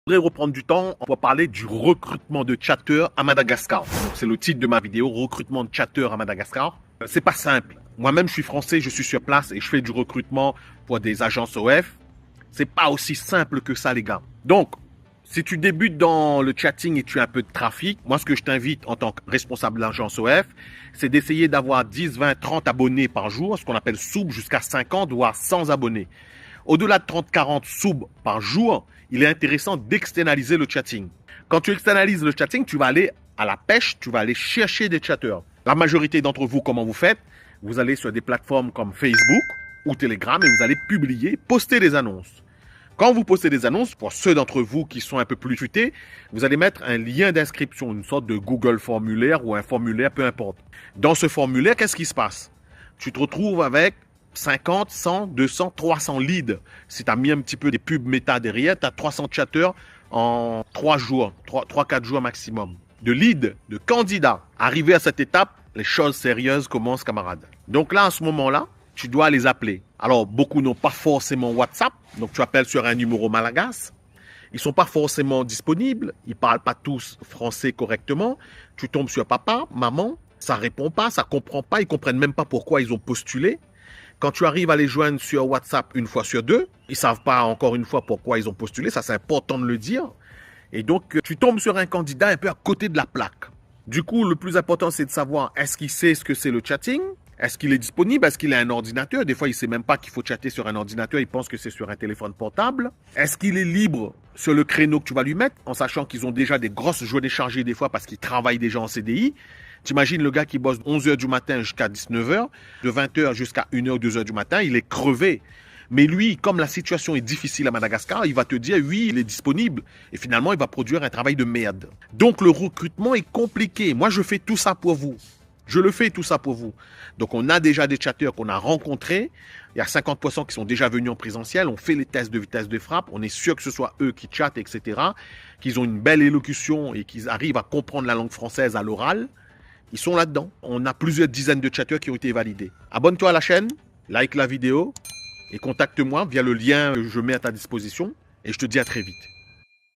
voudrais reprendre du temps, on va parler du recrutement de chatteurs à Madagascar. C'est le titre de ma vidéo, recrutement de chatteurs à Madagascar. C'est pas simple. Moi-même, je suis français, je suis sur place et je fais du recrutement pour des agences OF. C'est pas aussi simple que ça, les gars. Donc, si tu débutes dans le chatting et tu as un peu de trafic, moi, ce que je t'invite en tant que responsable d'agence OF, c'est d'essayer d'avoir 10, 20, 30 abonnés par jour, ce qu'on appelle sub, jusqu'à 50, voire 100 abonnés. Au-delà de 30-40 subs par jour, il est intéressant d'externaliser le chatting. Quand tu externalises le chatting, tu vas aller à la pêche, tu vas aller chercher des chatteurs. La majorité d'entre vous, comment vous faites? Vous allez sur des plateformes comme Facebook ou Telegram et vous allez publier, poster des annonces. Quand vous postez des annonces, pour ceux d'entre vous qui sont un peu plus futés, vous allez mettre un lien d'inscription, une sorte de Google formulaire ou un formulaire, peu importe. Dans ce formulaire, qu'est-ce qui se passe? Tu te retrouves avec 50, 100, 200, 300 leads. Si tu as mis un petit peu des pubs méta derrière, tu as 300 chatteurs en 3 jours, 3-4 jours maximum. De leads, de candidats. Arrivé à cette étape, les choses sérieuses commencent, camarades. Donc là, à ce moment-là, tu dois les appeler. Alors, beaucoup n'ont pas forcément WhatsApp. Donc, tu appelles sur un numéro malagasy. Ils ne sont pas forcément disponibles. Ils ne parlent pas tous français correctement. Tu tombes sur papa, maman. Ça ne répond pas, ça ne comprend pas. Ils ne comprennent même pas pourquoi ils ont postulé. Quand tu arrives à les joindre sur WhatsApp une fois sur deux, ils ne savent pas encore une fois pourquoi ils ont postulé. Ça, c'est important de le dire. Et donc, tu tombes sur un candidat un peu à côté de la plaque. Du coup, le plus important, c'est de savoir, est-ce qu'il sait ce que c'est le chatting? Est-ce qu'il est disponible? Est-ce qu'il a un ordinateur? Des fois, il ne sait même pas qu'il faut chatter sur un ordinateur. Il pense que c'est sur un téléphone portable. Est-ce qu'il est libre sur le créneau que tu vas lui mettre, en sachant qu'ils ont déjà des grosses journées chargées des fois parce qu'ils travaillent déjà en CDI? T'imagines le gars qui bosse de 11h du matin jusqu'à 19h, de 20h jusqu'à 1h, 2h du matin, il est crevé. Mais lui, comme la situation est difficile à Madagascar, il va te dire oui, il est disponible. Et finalement, il va produire un travail de merde. Donc le recrutement est compliqué. Moi, je fais tout ça pour vous. Je le fais tout ça pour vous. Donc on a déjà des chatteurs qu'on a rencontrés. Il y a 50% qui sont déjà venus en présentiel. On fait les tests de vitesse de frappe. On est sûr que ce soit eux qui chattent, etc. Qu'ils ont une belle élocution et qu'ils arrivent à comprendre la langue française à l'oral. Ils sont là-dedans. On a plusieurs dizaines de chatteurs qui ont été validés. Abonne-toi à la chaîne, like la vidéo et contacte-moi via le lien que je mets à ta disposition. Et je te dis à très vite.